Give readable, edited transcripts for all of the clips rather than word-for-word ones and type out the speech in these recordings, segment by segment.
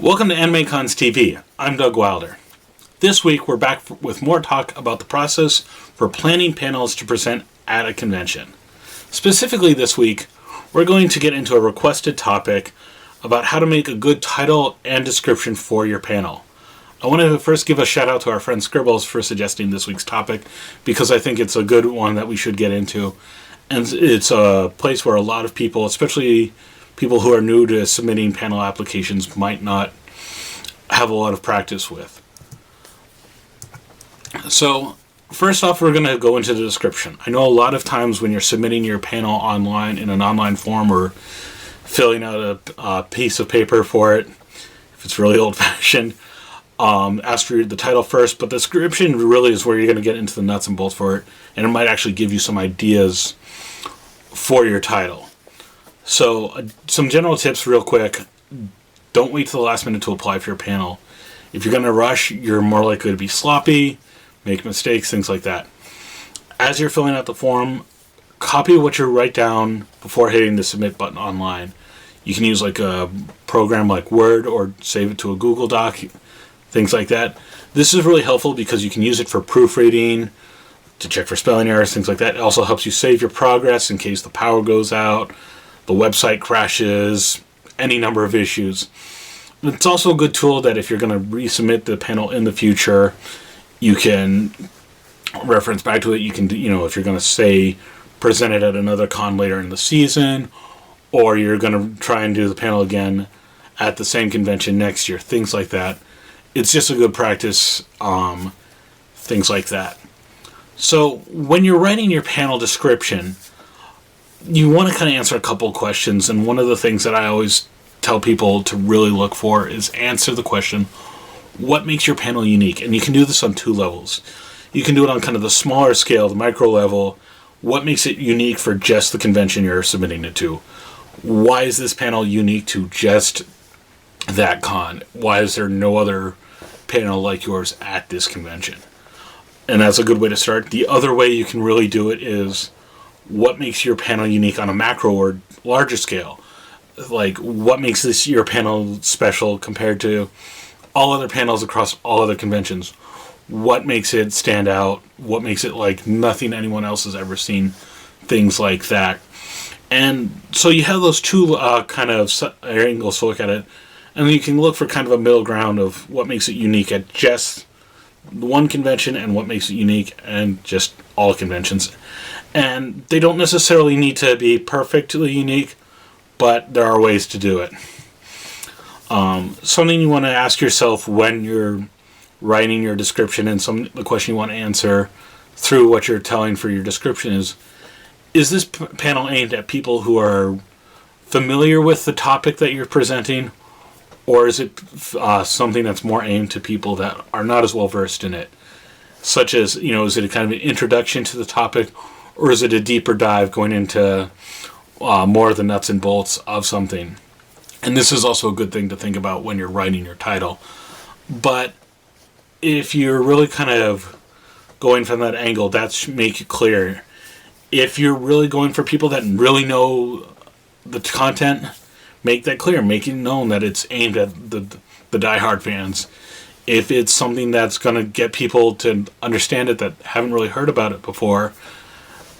Welcome to AnimeCons TV. I'm Doug Wilder. This week we're back with more talk about the process for planning panels to present at a convention. Specifically this week, we're going to get into a requested topic about how to make a good title and description for your panel. I want to first give a shout out to our friend Scribbles for suggesting this week's topic because I think it's a good one that we should get into. And it's a place where a lot of people, especially people who are new to submitting panel applications, might not have a lot of practice with. So, first off, we're going to go into the description. I know a lot of times when you're submitting your panel online in an online form or filling out a piece of paper for it, if it's really old-fashioned, ask for the title first, but the description really is where you're going to get into the nuts and bolts for it, and it might actually give you some ideas for your title. So, some general tips real quick. Don't wait till the last minute to apply for your panel. If you're going to rush, you're more likely to be sloppy, make mistakes, things like that. As you're filling out the form, copy what you write down before hitting the submit button online. You can use like a program like Word or save it to a Google Doc, things like that. This is really helpful because you can use it for proofreading, to check for spelling errors, things like that. It also helps you save your progress in case the power goes out, the website crashes, any number of issues. It's also a good tool that if you're going to resubmit the panel in the future, you can reference back to it. You can, if you're going to say present it at another con later in the season, or you're going to try and do the panel again at the same convention next year, things like that. It's just a good practice, things like that. So when you're writing your panel description, you want to kind of answer a couple of questions, and one of the things that I always tell people to really look for is answer the question, what makes your panel unique? And you can do this on two levels. You can do it on kind of the smaller scale, the micro level. What makes it unique for just the convention you're submitting it to? Why is this panel unique to just that con? Why is there no other panel like yours at this convention? And that's a good way to start. The other way you can really do it is, what makes your panel unique on a macro or larger scale? Like, what makes your panel special compared to all other panels across all other conventions? What makes it stand out? What makes it like nothing anyone else has ever seen? Things like that. And so you have those two kind of angles to look at it. And then you can look for kind of a middle ground of what makes it unique at just one convention and what makes it unique and just all conventions. And they don't necessarily need to be perfectly unique, but there are ways to do it. Something you want to ask yourself when you're writing your description, and the question you want to answer through what you're telling for your description is this panel aimed at people who are familiar with the topic that you're presenting, or is it something that's more aimed to people that are not as well versed in it? Such as, is it a kind of an introduction to the topic, or is it a deeper dive going into more of the nuts and bolts of something? And this is also a good thing to think about when you're writing your title. But if you're really kind of going from that angle, that should make it clear. If you're really going for people that really know the content, make that clear. Make it known that it's aimed at the diehard fans. If it's something that's going to get people to understand it that haven't really heard about it before,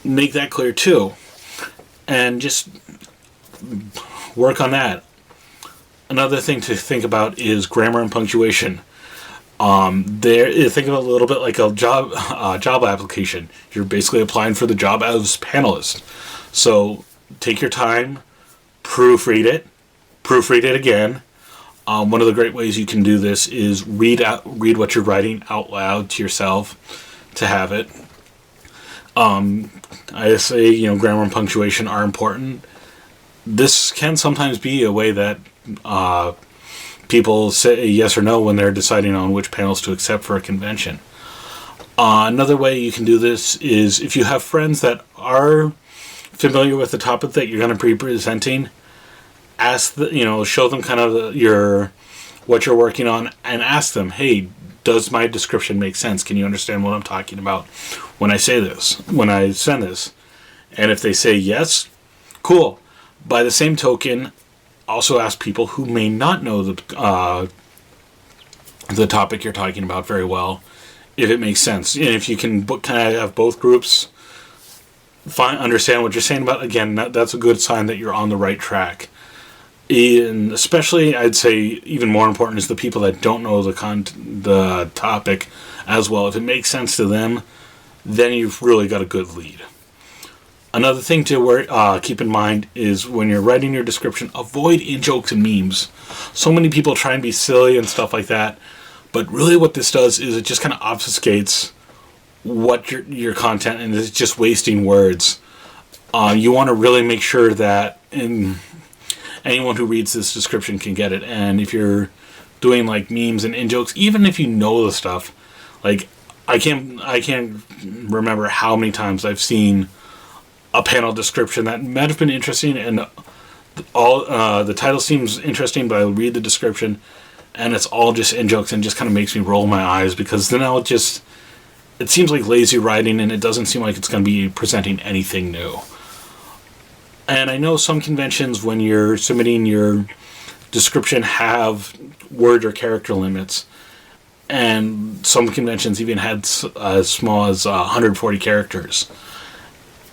make that clear too. And just work on that. Another thing to think about is grammar and punctuation. Think of it a little bit like a job application. You're basically applying for the job as panelist. So take your time, proofread it again. One of the great ways you can do this is read what you're writing out loud to yourself to have it. I say, grammar and punctuation are important. This can sometimes be a way that people say yes or no when they're deciding on which panels to accept for a convention. Another way you can do this is if you have friends that are familiar with the topic that you're going to be presenting, show them kind of what you're working on, and ask them, hey, does my description make sense? Can you understand what I'm talking about when I say this, when I send this? And if they say yes, cool. By the same token, also ask people who may not know the topic you're talking about very well, if it makes sense. And if you can kind of have both groups understand what you're saying about, again, that's a good sign that you're on the right track. And especially, I'd say, even more important is the people that don't know the topic as well. If it makes sense to them, then you've really got a good lead. Another thing to keep in mind is when you're writing your description, avoid in-jokes and memes. So many people try and be silly and stuff like that, but really what this does is it just kind of obfuscates what your content, and it's just wasting words. You want to really make sure that anyone who reads this description can get it. And if you're doing like memes and in-jokes, even if you know the stuff, like I can't remember how many times I've seen a panel description that might have been interesting, and all the title seems interesting, but I read the description and it's all just in-jokes, and just kind of makes me roll my eyes, because then it seems like lazy writing, and it doesn't seem like it's going to be presenting anything new. And I know some conventions, when you're submitting your description, have word or character limits, and some conventions even had as small as 140 characters.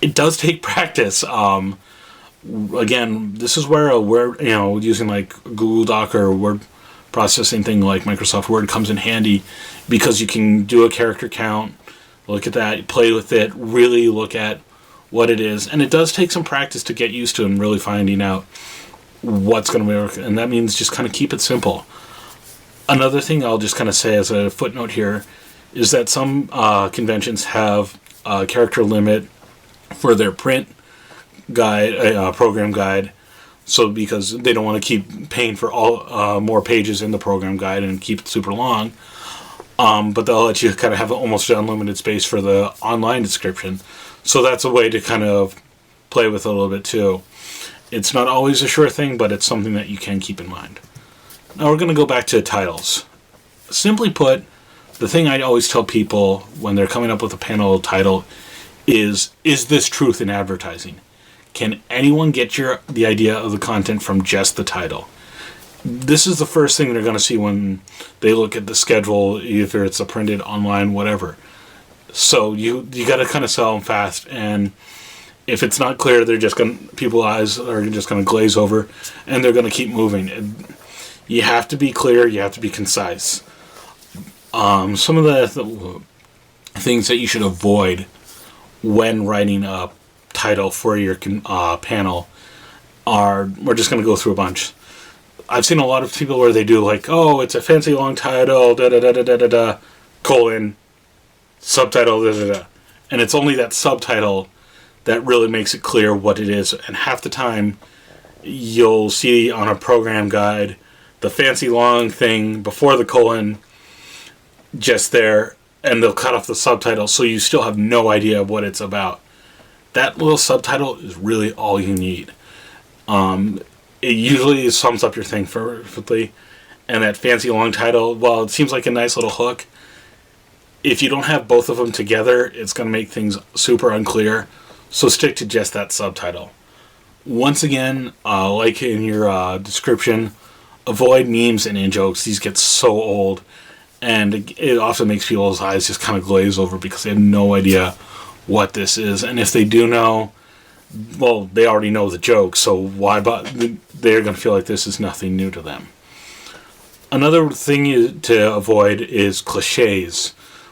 It does take practice. Again, this is where a word, using like Google Doc or word processing thing like Microsoft Word comes in handy, because you can do a character count, look at that, play with it, really look at what it is. And it does take some practice to get used to and really finding out what's going to work. And that means just kind of keep it simple. Another thing I'll just kind of say as a footnote here is that some conventions have a character limit for their print guide, program guide, so because they don't want to keep paying for all more pages in the program guide and keep it super long, but they'll let you kind of have almost unlimited space for the online description. So that's a way to kind of play with it a little bit too. It's not always a sure thing, but it's something that you can keep in mind. Now we're going to go back to titles. Simply put, the thing I always tell people when they're coming up with a panel title is this truth in advertising? Can anyone get the idea of the content from just the title? This is the first thing they're going to see when they look at the schedule, either it's a printed, online, whatever. So you got to kind of sell them fast, and if it's not clear, people's eyes are just going to glaze over, and they're going to keep moving. You have to be clear, you have to be concise. Some of the things that you should avoid when writing a title for your panel we're just going to go through a bunch. I've seen a lot of people where they do like, oh, it's a fancy long title, da-da-da-da-da-da, colon, subtitle, da-da-da. And it's only that subtitle that really makes it clear what it is. And half the time, you'll see on a program guide the fancy long thing before the colon just there, and they'll cut off the subtitle, so you still have no idea what it's about. That little subtitle is really all you need. It usually sums up your thing perfectly, and that fancy long title, while it seems like a nice little hook, if you don't have both of them together, it's going to make things super unclear, so stick to just that subtitle. Once again, like in your description, avoid memes and in-jokes. These get so old, and it often makes people's eyes just kind of glaze over because they have no idea what this is. And if they do know, well, they already know the joke, so why they're going to feel like this is nothing new to them. Another thing to avoid is cliches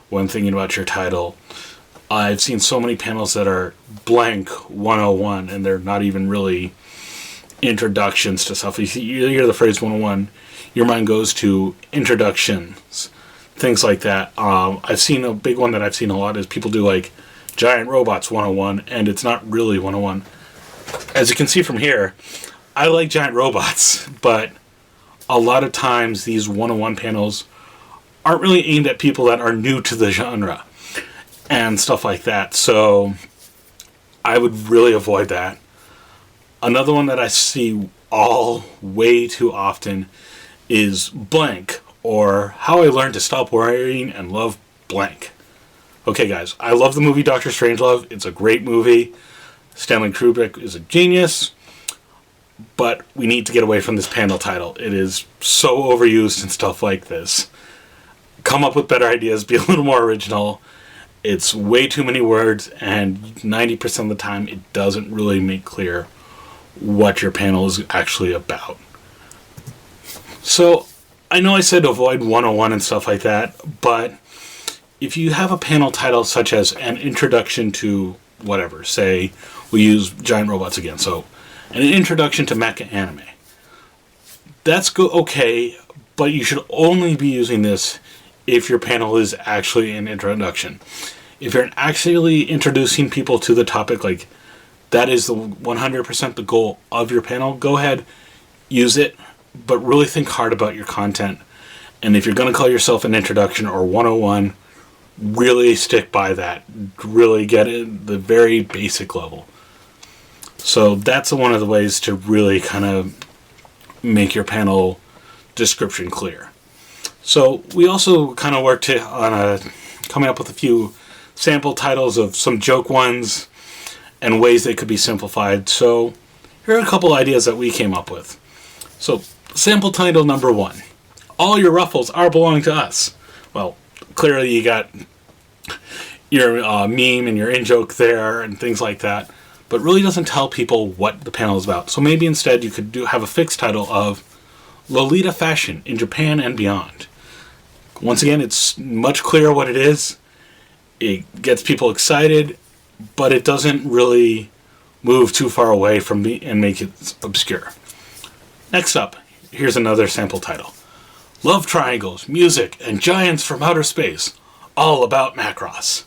when thinking about your title. I've seen so many panels that are blank 101, and they're not even really introductions to stuff. If you hear the phrase 101, your mind goes to introductions, things like that. I've seen a big one that I've seen a lot is people do like Giant Robots 101, and it's not really 101. As you can see from here, I like Giant Robots, but a lot of times these 101 panels aren't really aimed at people that are new to the genre and stuff like that, so I would really avoid that. Another one that I see way too often is blank, or how I learned to stop worrying and love blank. Okay, guys, I love the movie Dr. Strangelove. It's a great movie. Stanley Kubrick is a genius. but we need to get away from this panel title. It is so overused and stuff like this. Come up with better ideas, be a little more original. It's way too many words, and 90% of the time it doesn't really make clear what your panel is actually about. So, I know I said avoid 101 and stuff like that, but if you have a panel title such as an introduction to whatever, say we use giant robots again, so an introduction to mecha anime. That's okay, but you should only be using this if your panel is actually an introduction. If you're actually introducing people to the topic, like that is the 100% the goal of your panel, go ahead, use it, but really think hard about your content. And if you're going to call yourself an introduction or 101, really stick by that. Really get it the very basic level. So that's one of the ways to really kind of make your panel description clear. So we also kind of worked on coming up with a few sample titles of some joke ones and ways they could be simplified. So here are a couple ideas that we came up with. So sample title number 1. All your ruffles are belong to us. Well, clearly you got your meme and your in-joke there and things like that, but really doesn't tell people what the panel is about. So maybe instead you could have a fixed title of Lolita Fashion in Japan and Beyond. Once again, it's much clearer what it is. It gets people excited, but it doesn't really move too far away from me and make it obscure. Next up, here's another sample title. Love triangles, music, and giants from outer space. All about Macross.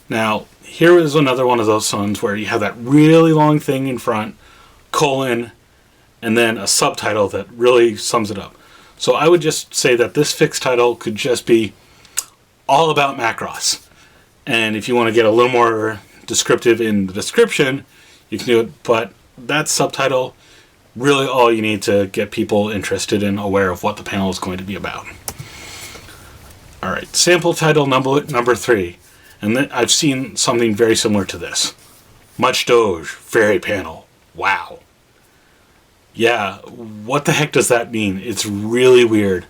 Now, here is another one of those ones where you have that really long thing in front, colon, and then a subtitle that really sums it up. So I would just say that this fixed title could just be all about Macross. And if you want to get a little more descriptive in the description, you can do it. But that subtitle, really all you need to get people interested and aware of what the panel is going to be about. Alright, sample title number 3. And then I've seen something very similar to this. Much Doge, fairy panel. Wow. Yeah, what the heck does that mean? It's really weird.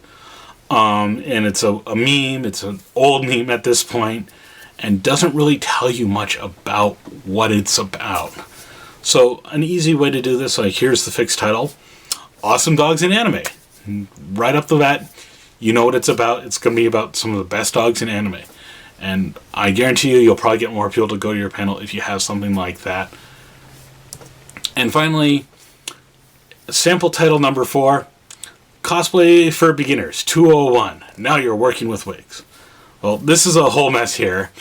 And it's a meme, it's an old meme at this point, and doesn't really tell you much about what it's about. So, an easy way to do this, like here's the fixed title. Awesome Dogs in Anime. Right up the bat, you know what it's about. It's going to be about some of the best dogs in anime. And I guarantee you'll probably get more people to go to your panel if you have something like that. And finally, sample title number 4, Cosplay for Beginners 201. Now you're working with wigs. Well, this is a whole mess here,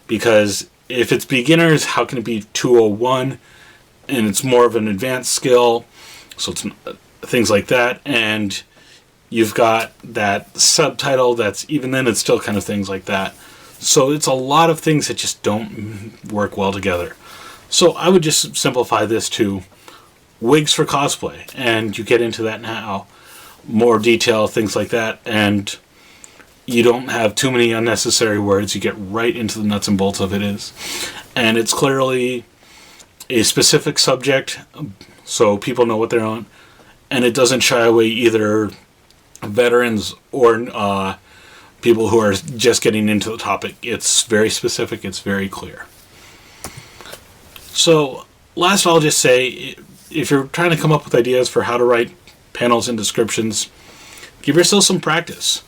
because if it's beginners, how can it be 201? And it's more of an advanced skill, so it's things like that. And you've got that subtitle that's, even then, it's still kind of things like that. So it's a lot of things that just don't work well together. So I would just simplify this to wigs for cosplay, and you get into that now, more detail, things like that, and you don't have too many unnecessary words. You get right into the nuts and bolts of it is. And it's clearly a specific subject, so people know what they're on, and it doesn't shy away either veterans or people who are just getting into the topic. It's very specific, it's very clear. So, last I'll just say, if you're trying to come up with ideas for how to write panels and descriptions, give yourself some practice.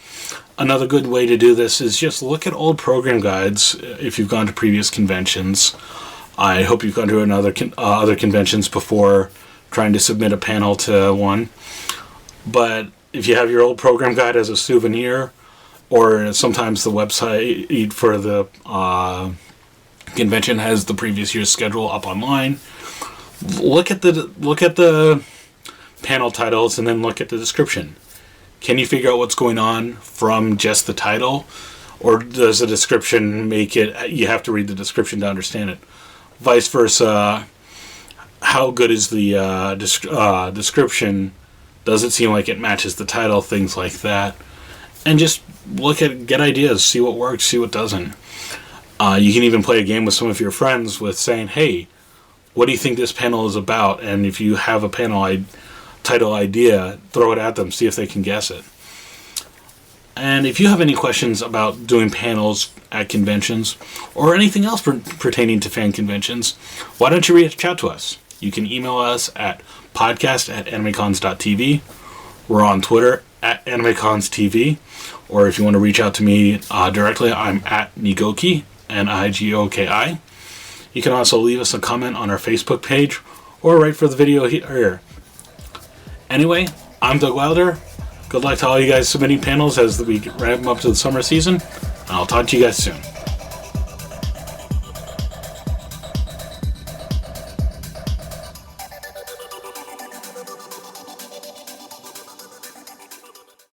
Another good way to do this is just look at old program guides if you've gone to previous conventions. I hope you've gone to other conventions before trying to submit a panel to one. But if you have your old program guide as a souvenir, or sometimes the website for the convention has the previous year's schedule up online, look at the panel titles and then look at the description. Can you figure out what's going on from just the title, or does the description make it, you have to read the description to understand it? Vice versa, how good is the description? Does it seem like it matches the title? Things like that. And just get ideas, see what works, see what doesn't. You can even play a game with some of your friends with saying, hey, what do you think this panel is about? And if you have a panel title idea, throw it at them, see if they can guess it. And if you have any questions about doing panels at conventions or anything else pertaining to fan conventions, why don't you reach out to us? You can email us at podcast@animecons.tv. We're on Twitter at AnimeConsTV. Or if you want to reach out to me directly, I'm at Nigoki, Nigoki. You can also leave us a comment on our Facebook page or write for the video here. Anyway, I'm Doug Wilder. Good luck to all you guys submitting panels as we ramp up to the summer season. And I'll talk to you guys soon.